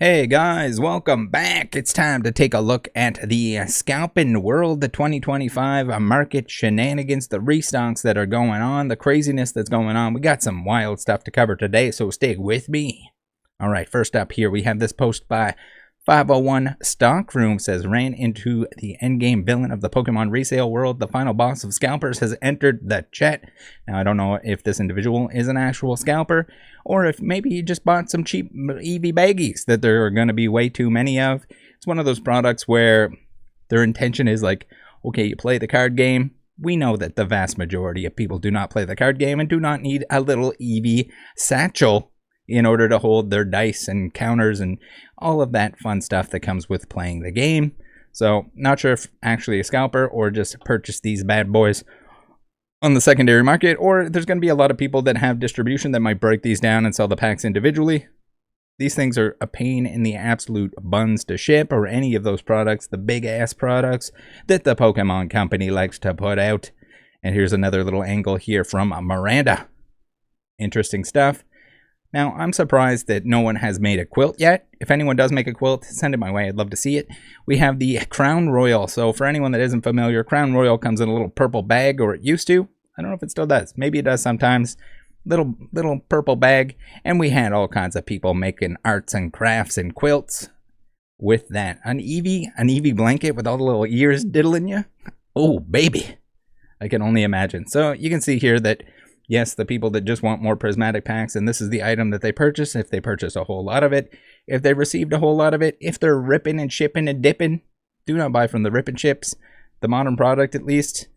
Hey guys, welcome back. It's time to take a look at the Scalping World, the 2025 market shenanigans, the restocks that are going on, the craziness that's going on. We got some wild stuff to cover today, so stay with me. All right, first up here, we have this post by 501 Stockroom. Says, ran into the endgame villain of the Pokemon resale world. The final boss of scalpers has entered the chat. Now, I don't know if this individual is an actual scalper or if maybe he just bought some cheap EV baggies that there are going to be way too many of. It's one of those products where their intention is like, okay, you play the card game. We know that the vast majority of people do not play the card game and do not need a little EV satchel in order to hold their dice and counters and all of that fun stuff that comes with playing the game. So, not sure if actually a scalper or just purchase these bad boys on the secondary market, or there's going to be a lot of people that have distribution that might break these down and sell the packs individually. These things are a pain in the absolute buns to ship, or any of those products, the big ass products that the Pokemon company likes to put out. And here's another little angle here from Miranda. Interesting stuff. Now, I'm surprised that no one has made a quilt yet. If anyone does make a quilt, send it my way. I'd love to see it. We have the Crown Royal. So for anyone that isn't familiar, Crown Royal comes in a little purple bag, or it used to. I don't know if it still does. Maybe it does sometimes. Little purple bag. And we had all kinds of people making arts and crafts and quilts with that. An Eevee blanket with all the little ears diddling you. Oh, baby. I can only imagine. So you can see here that yes, the people that just want more prismatic packs, and this is the item that they purchase, if they purchase a whole lot of it, if they received a whole lot of it, if they're ripping and shipping and dipping, do not buy from the rip and ships. The modern product, at least,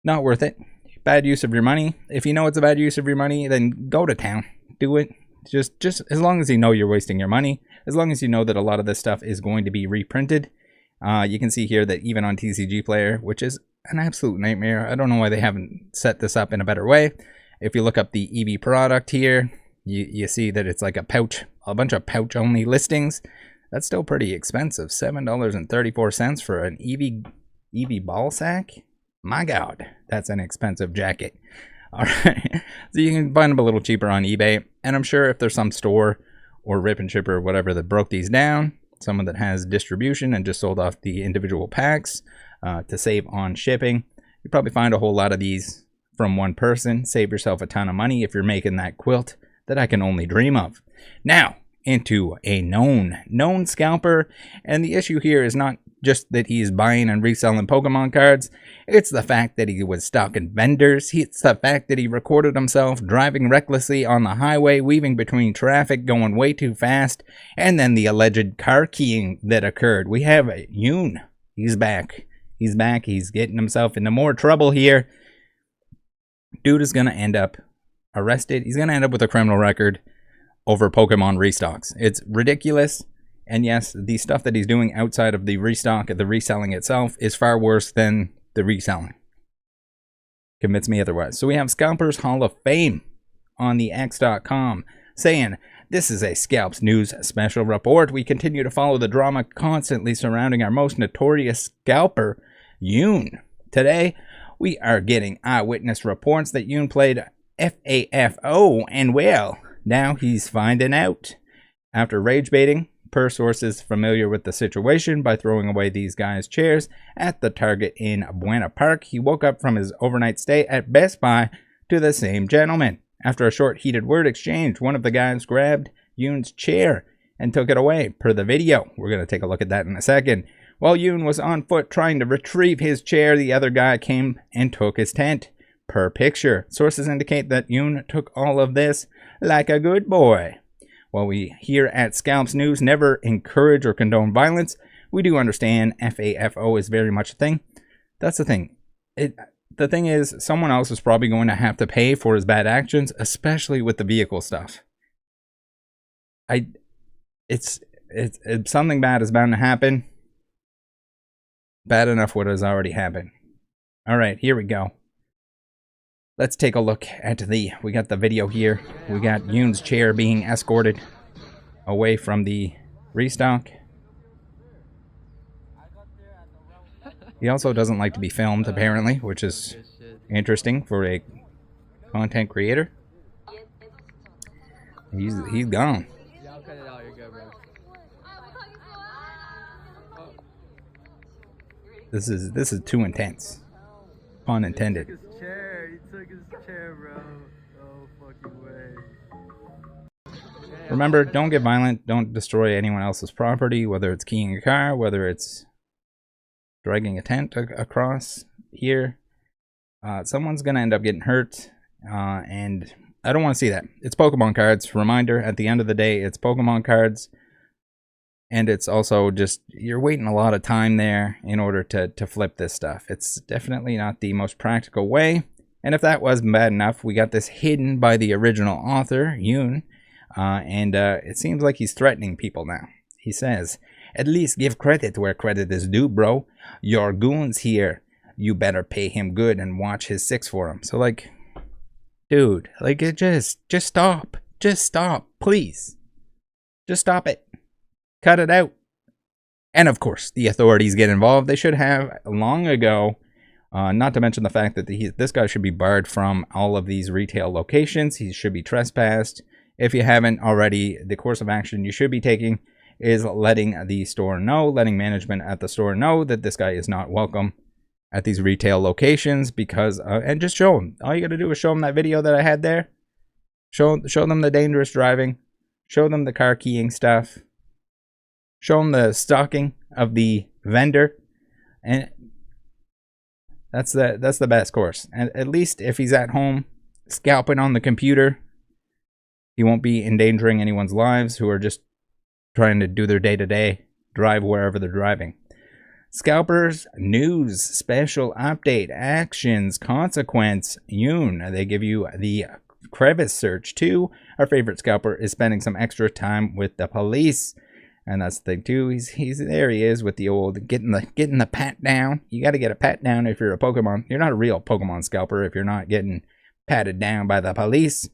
not worth it. Bad use of your money. If you know it's a bad use of your money, then go to town. Do it. Just as long as you know you're wasting your money, as long as you know that a lot of this stuff is going to be reprinted. You can see here that even on TCG Player, which is an absolute nightmare. I don't know why they haven't set this up in a better way. If you look up the EV product here, you see that it's like a bunch of pouch only listings. That's still pretty expensive. $7.34 for an EV ball sack. My God, that's an expensive jacket. All right, so you can find them a little cheaper on eBay. And I'm sure if there's some store or rip and shipper or whatever that broke these down, someone that has distribution and just sold off the individual packs to save on shipping, you probably find a whole lot of these from one person. Save yourself a ton of money if you're making that quilt that I can only dream of. Now, into a known scalper, and the issue here is not just that he's buying and reselling Pokemon cards, it's the fact that he was stalking vendors, it's the fact that he recorded himself driving recklessly on the highway, weaving between traffic, going way too fast, and then the alleged car keying that occurred. We have Yun. He's back. He's back. He's getting himself into more trouble here. Dude is going to end up arrested. He's going to end up with a criminal record over Pokemon restocks. It's ridiculous. And yes, the stuff that he's doing outside of the restock, the reselling itself, is far worse than the reselling. Convince me otherwise. So we have Scalpers Hall of Fame on the X.com saying, this is a Scalps News special report. We continue to follow the drama constantly surrounding our most notorious scalper, Yun. Today, we are getting eyewitness reports that Yun played FAFO, and well, now he's finding out. After rage baiting, per sources familiar with the situation, by throwing away these guys' chairs at the Target in Buena Park, he woke up from his overnight stay at Best Buy to the same gentleman. After a short heated word exchange, one of the guys grabbed Yun's chair and took it away, per the video. We're going to take a look at that in a second. While Yun was on foot trying to retrieve his chair, the other guy came and took his tent, per picture. Sources indicate that Yun took all of this like a good boy. While we here at Scalps News never encourage or condone violence, we do understand FAFO is very much a thing. That's the thing. The thing is, someone else is probably going to have to pay for his bad actions, especially with the vehicle stuff. It's something bad is bound to happen. Bad enough what has already happened. All right, here we go. Let's take a look at we got the video here. We got Yun's chair being escorted away from the restock. He also doesn't like to be filmed, apparently, which is interesting for a content creator. He's gone. Yeah, I'll cut it out. You're good, bro. This is too intense. Pun intended. He took his chair. He took his chair, bro. No fucking way. Remember, don't get violent. Don't destroy anyone else's property, whether it's keying a car, whether it's dragging a tent across here. Someone's going to end up getting hurt, and I don't want to see that. It's Pokemon cards. Reminder, at the end of the day, it's Pokemon cards. And it's also just, you're waiting a lot of time there in order to flip this stuff. It's definitely not the most practical way. And if that wasn't bad enough, we got this hidden by the original author, Yun. And it seems like he's threatening people now. He says, "At least give credit where credit is due, bro. Your goon's here. You better pay him good and watch his six for him." So, like, dude, like, it just stop. Just stop, please. Just stop it. Cut it out. And of course, the authorities get involved. They should have long ago. Not to mention the fact that this guy should be barred from all of these retail locations. He should be trespassed. If you haven't already, the course of action you should be taking is letting the store know, letting management at the store know that this guy is not welcome at these retail locations, because and just show them. All you got to do is show them that video that I had there. Show them the dangerous driving. Show them the car keying stuff. Show them the stalking of the vendor, and that's the best course. And at least if he's at home scalping on the computer, he won't be endangering anyone's lives who are just trying to do their day-to-day drive wherever they're driving. Scalpers news, special update, actions, consequence, Yun. They give you the crevice search too. Our favorite scalper is spending some extra time with the police. And that's the thing too. He's there. He is with the old getting the pat down. You got to get a pat down if you're a Pokemon. You're not a real Pokemon scalper if you're not getting patted down by the police.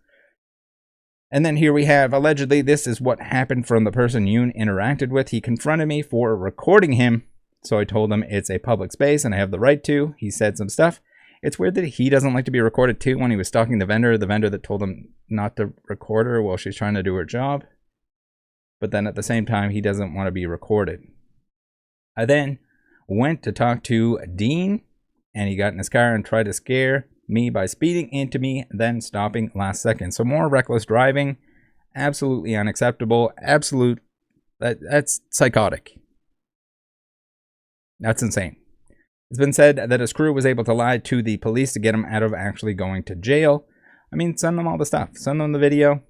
And then here we have, allegedly, this is what happened from the person Yun interacted with. He confronted me for recording him, so I told him it's a public space and I have the right to. He said some stuff. It's weird that he doesn't like to be recorded too when he was stalking the vendor that told him not to record her while she's trying to do her job. But then at the same time, he doesn't want to be recorded. I then went to talk to Dean, and he got in his car and tried to scare me by speeding into me, then stopping last second. So more reckless driving, absolutely unacceptable. That's psychotic. That's insane. It's been said that his crew was able to lie to the police to get him out of actually going to jail. I mean, send them all the stuff. Send them the video.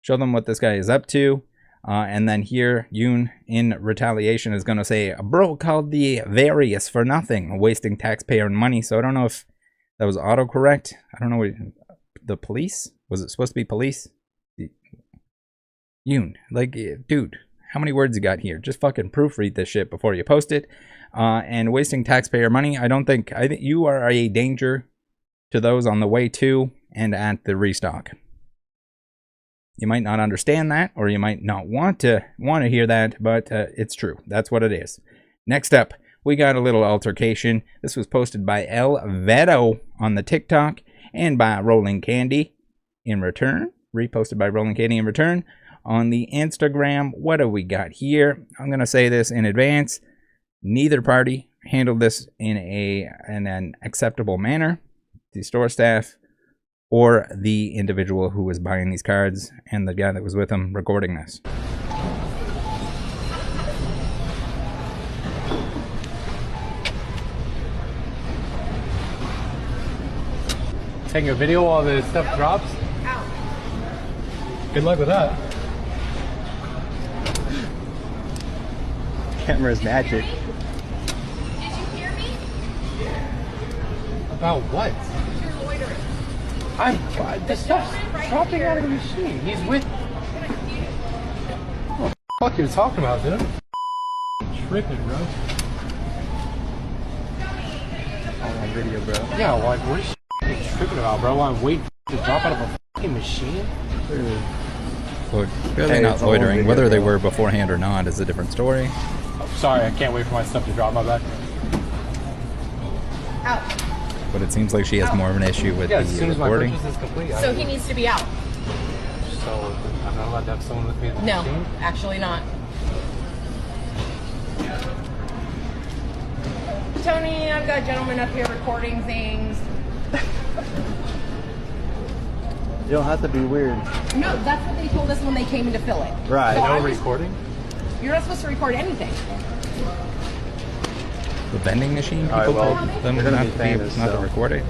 Show them what this guy is up to. And then here, Yun, in retaliation, is going to say, "Bro called the various for nothing, wasting taxpayer money." So I don't know if that was autocorrect. I don't know what the police? Was it supposed to be police? Yun, like, dude, how many words you got here? Just fucking proofread this shit before you post it. And wasting taxpayer money, I think you are a danger to those on the way to and at the restock. You might not understand that, or you might not want to hear that, but it's true. That's what it is. Next up, we got a little altercation. This was posted by lv.x on the TikTok and by Rolling Candy in return. Reposted by Rolling Candy in return on the Instagram. What do we got here? I'm going to say this in advance. Neither party handled this in an acceptable manner. The store staff or the individual who was buying these cards and the guy that was with him recording this. Taking a video while the stuff drops? Good luck with that. Camera's magic. Did you hear me? About what? You're loitering. The stuff's dropping out of the machine. He's with. What the fuck are you talking about, dude? Tripping, bro. All on video, bro. Yeah, like, what is you tripping about, bro? I'm waiting to drop out of a fucking machine? Clearly not loitering. Whether they were beforehand or not is a different story. Oh, sorry, I can't wait for my stuff to drop. My bad. Out. But it seems like she has more of an issue with Yeah, as the soon as my recording. purchase is complete. So he needs to be out. So So I'm not allowed to have someone with me at the No, machine? actually not. Tony, I've got a gentleman up here recording things. You don't have to be weird. No, that's what they told us when they came in to fill it. Right. So No I was- recording? You're not supposed to record anything. The vending machine, All right, people well, told them you're gonna not be to famous, not to so. record it.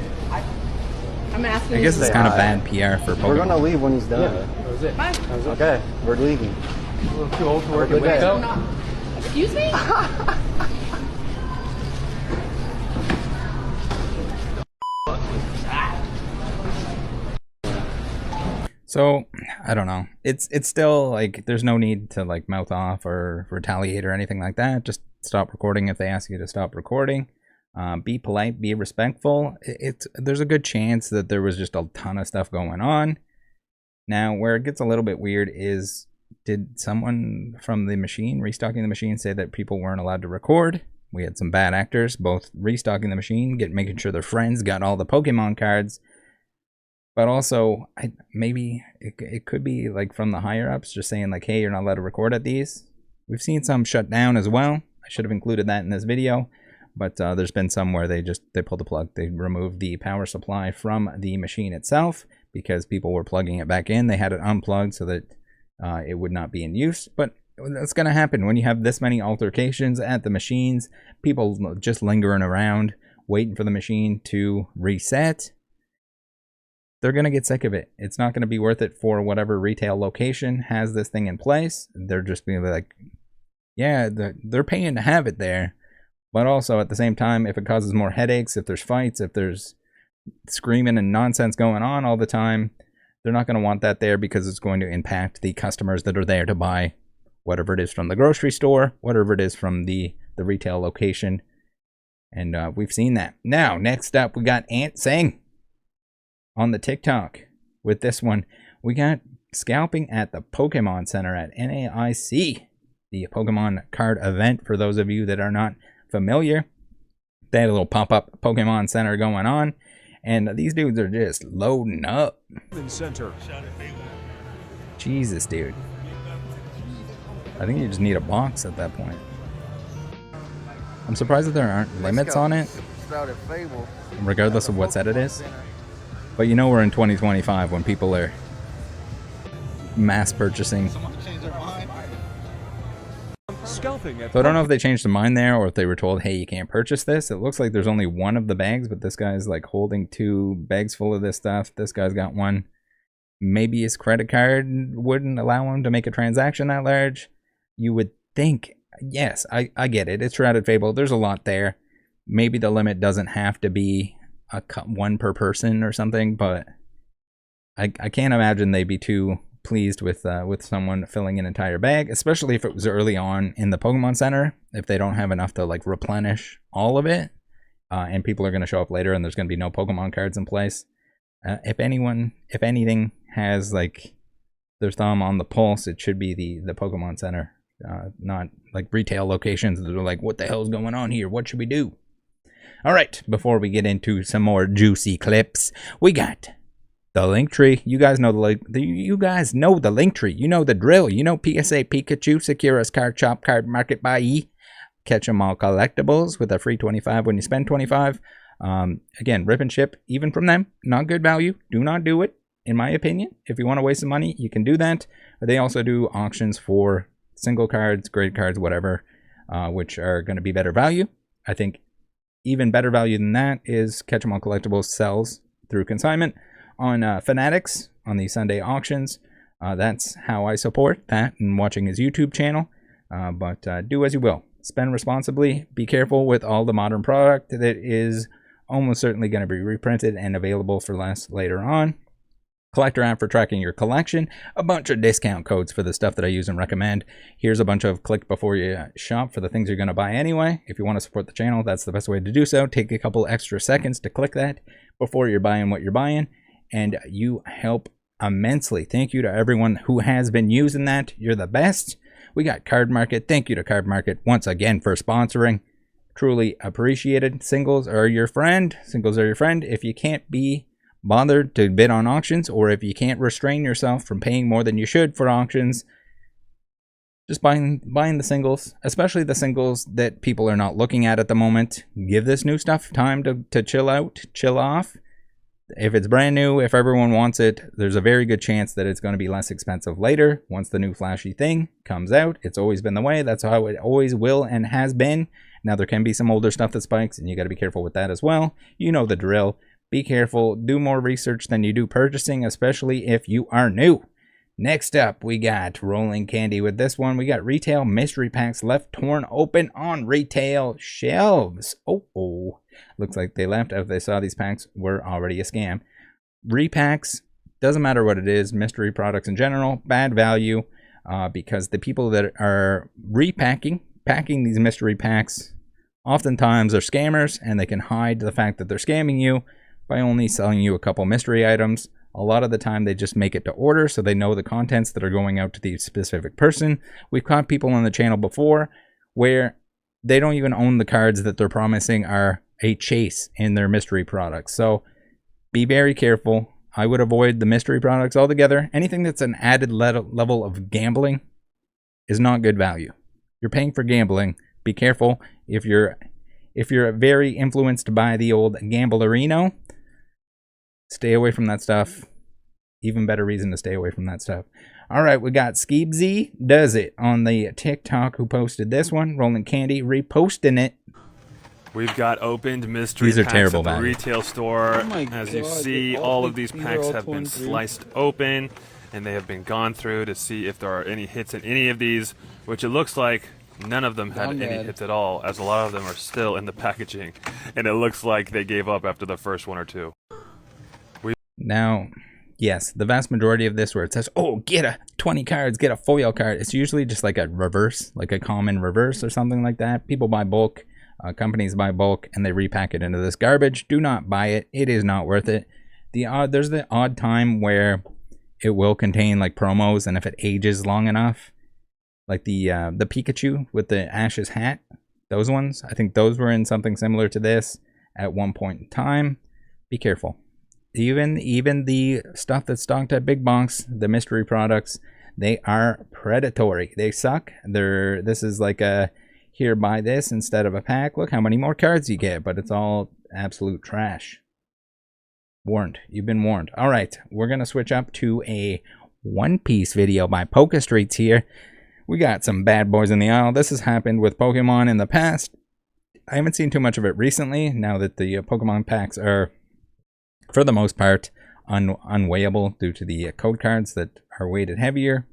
I'm asking I you guess to it's Say kind of hi. bad PR for Pokemon. We're gonna leave when he's done. Yeah, that was it. Fine. That was it. Okay, we're leaving. A little too old to work Have a at good day. Waco. Not. Excuse me? So I don't know. It's still like there's no need to like mouth off or retaliate or anything like that. Just stop recording if they ask you to stop recording. Be polite, be respectful. There's a good chance that there was just a ton of stuff going on. Now, where it gets a little bit weird is, did someone from the machine, restocking the machine, say that people weren't allowed to record? We had some bad actors, both restocking the machine, making sure their friends got all the Pokemon cards. But also, maybe it could be like from the higher ups just saying like, hey, you're not allowed to record at these. We've seen some shut down as well. I should have included that in this video. But there's been some where they pulled the plug. They removed the power supply from the machine itself because people were plugging it back in. They had it unplugged so that it would not be in use. But that's going to happen when you have this many altercations at the machines. People just lingering around, waiting for the machine to reset. They're going to get sick of it. It's not going to be worth it for whatever retail location has this thing in place. They're just being like, yeah, they're paying to have it there. But also at the same time, if it causes more headaches, if there's fights, if there's screaming and nonsense going on all the time, they're not going to want that there because it's going to impact the customers that are there to buy whatever it is from the grocery store, whatever it is from the retail location. And we've seen that. Now, next up, we got Ant Sing on the TikTok with this one. We got scalping at the Pokemon Center at NAIC, the Pokemon card event. For those of you that are not familiar, they had a little pop-up Pokemon Center going on, and these dudes are just loading up. Center. Jesus, dude. I think you just need a box at that point. I'm surprised that there aren't limits on it, regardless of what set it is. But you know we're in 2025 when people are mass purchasing. Scalping at So I don't know if they changed their mind there or if they were told, hey, you can't purchase this. It looks like there's only one of the bags, but this guy's like holding 2 bags full of this stuff. This guy's got one. Maybe his credit card wouldn't allow him to make a transaction that large. You would think, yes, I get it. It's Rattle Fable. There's a lot there. Maybe the limit doesn't have to be one per person or something, but I can't imagine they'd be too pleased with someone filling an entire bag, especially if it was early on in the Pokemon Center. If they don't have enough to like replenish all of it, and people are going to show up later and there's going to be no Pokemon cards in place. If anything has like their thumb on the pulse, it should be the Pokemon Center, not like retail locations that are like, what the hell's going on here? What should we do? All right, before we get into some more juicy clips, we got the link tree. You guys know you guys know the link tree. You know the drill. You know PSA Pikachu, Sakura's Card Shop, Card Market by E. Catch 'em all collectibles with a free 25 when you spend 25. Again, rip and ship, even from them. Not good value. Do not do it, in my opinion. If you want to waste some money, you can do that. They also do auctions for single cards, grade cards, whatever, which are going to be better value. I think even better value than that is Catch 'em all collectibles sells through consignment on Fanatics on the Sunday auctions. That's how I support that and watching his YouTube channel. But do as you will. Spend responsibly. Be careful with all the modern product that is almost certainly going to be reprinted and available for less later on. Collector app for tracking your collection. A bunch of discount codes for the stuff that I use and recommend. Here's a bunch of click before you shop for the things you're going to buy anyway. If you want to support the channel, that's the best way to do so. Take a couple extra seconds to click that before you're buying what you're buying, and you help immensely. Thank you to everyone who has been using that. You're the best. We got Card Market. Thank you to Card Market once again for sponsoring. Truly appreciated. Singles are your friend. Singles are your friend. If you can't be bother to bid on auctions, or if you can't restrain yourself from paying more than you should for auctions, just buying the singles, especially the singles that people are not looking at the moment. Give this new stuff time to chill out, chill off. If it's brand new, if everyone wants it, there's a very good chance that it's going to be less expensive later once the new flashy thing comes out. It's always been the way. That's how it always will and has been. Now, there can be some older stuff that spikes, and you got to be careful with that as well. You know the drill. Be careful. Do more research than you do purchasing, especially if you are new. Next up, we got Rolling Candy with this one. We got retail mystery packs left torn open on retail shelves. Oh. Looks like they left after they saw these packs were already a scam. Repacks, doesn't matter what it is, mystery products in general, bad value, because the people that are packing these mystery packs oftentimes are scammers, and they can hide the fact that they're scamming you by only selling you a couple mystery items. A lot of the time they just make it to order so they know the contents that are going out to the specific person. We've caught people on the channel before where they don't even own the cards that they're promising are a chase in their mystery products. So be very careful. I would avoid the mystery products altogether. Anything that's an added level of gambling is not good value. You're paying for gambling. Be careful. If you're very influenced by the old Gamblerino, stay away from that stuff. Even better reason to stay away from that stuff. All right, we got Skeebzy Does It on the TikTok who posted this one. Rolling Candy reposting it. We've got opened mystery These are packs terrible, at the man. retail store. my As you God, see, they're all all- of these these are packs all have been torn through. sliced open, and they have been gone through to see if there are any hits in any of these, which it looks like none of them had I'm any dead. hits at all, as a lot of them are still in the packaging, and it looks like they gave up after the first one or two. Now, yes, the vast majority of this where it says, oh, get a 20 cards, get a foil card, it's usually just like a reverse, like a common reverse or something like that. People buy bulk, companies buy bulk, and they repack it into this garbage. Do not buy it. It is not worth it. There's the odd time where it will contain like promos, and if it ages long enough, like the Pikachu with the Ash's hat, those ones, I think those were in something similar to this at one point in time. Be careful. Even the stuff that's stocked at big box, the mystery products, they are predatory. They suck. This is like a here, buy this instead of a pack. Look how many more cards you get, but it's all absolute trash. Warned. You've been warned. All right, we're gonna switch up to a One Piece video by Poke Streets here. We got some bad boys in the aisle. This has happened with Pokemon in the past. I haven't seen too much of it recently, now that the Pokemon packs are, for the most part, unweighable due to the code cards that are weighted heavier.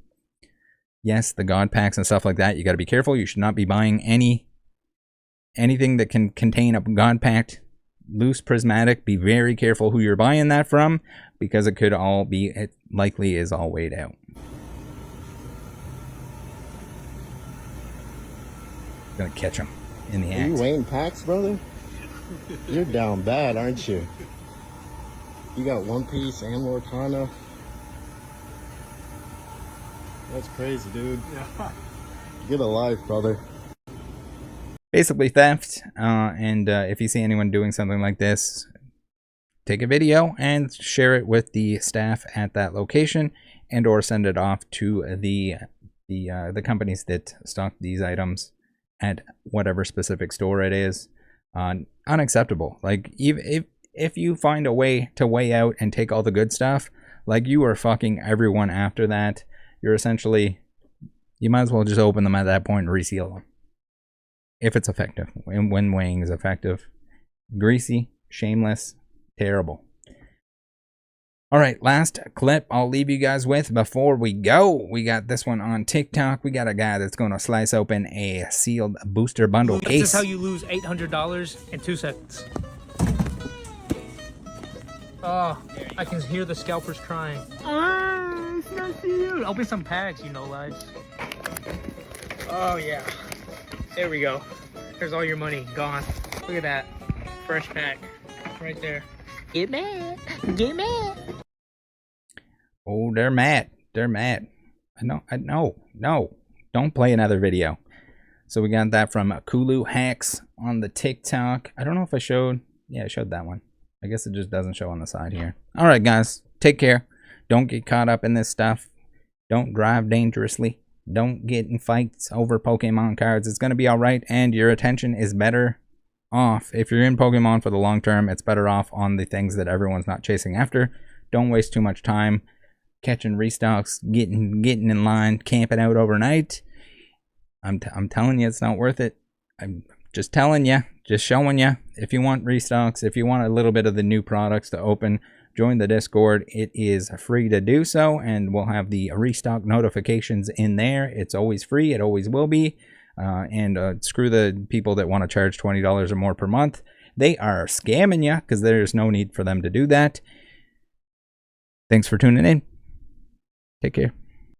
Yes, the God packs and stuff like that, you got to be careful. You should not be buying anything that can contain a God packed loose prismatic. Be very careful who you're buying that from, because it could all be, it likely is all weighed out. Gonna catch him in the Are you act. weighing packs, brother? You're down bad, aren't you? You got One Piece and Lorcana. That's crazy, dude. Get a life, brother. Basically theft, and if you see anyone doing something like this, take a video and share it with the staff at that location, and or send it off to the companies that stock these items at whatever specific store it is. Unacceptable. Like, if you find a way to weigh out and take all the good stuff, like, you are fucking everyone after that. You're essentially, you might as well just open them at that point and reseal them, if it's effective, and when weighing is effective. Greasy, shameless, terrible. All right, last clip I'll leave you guys with before we go. We got this one on TikTok. We got a guy that's going to slice open a sealed booster bundle This case. is how you lose $800 in 2 seconds. Oh, I can hear the scalpers crying. It's not you. Open some packs, you know, lives. Oh yeah. There we go. There's all your money gone. Look at that. Fresh pack. Right there. Get mad. Get mad. Oh, they're mad. They're mad. No. Don't play another video. So we got that from Kulu Hacks on the TikTok. I don't know if I showed. Yeah, I showed that one. I guess it just doesn't show on the side here. All right, guys. Take care. Don't get caught up in this stuff. Don't drive dangerously. Don't get in fights over Pokemon cards. It's going to be all right, and your attention is better off. If you're in Pokemon for the long term, it's better off on the things that everyone's not chasing after. Don't waste too much time catching restocks, getting in line, camping out overnight. I'm telling you, it's not worth it. I'm just telling you, just showing you. If you want restocks, if you want a little bit of the new products to open, join the Discord. It is free to do so, and we'll have the restock notifications in there. It's always free. It always will be. And screw the people that want to charge $20 or more per month. They are scamming you, because there's no need for them to do that. Thanks for tuning in. Take care.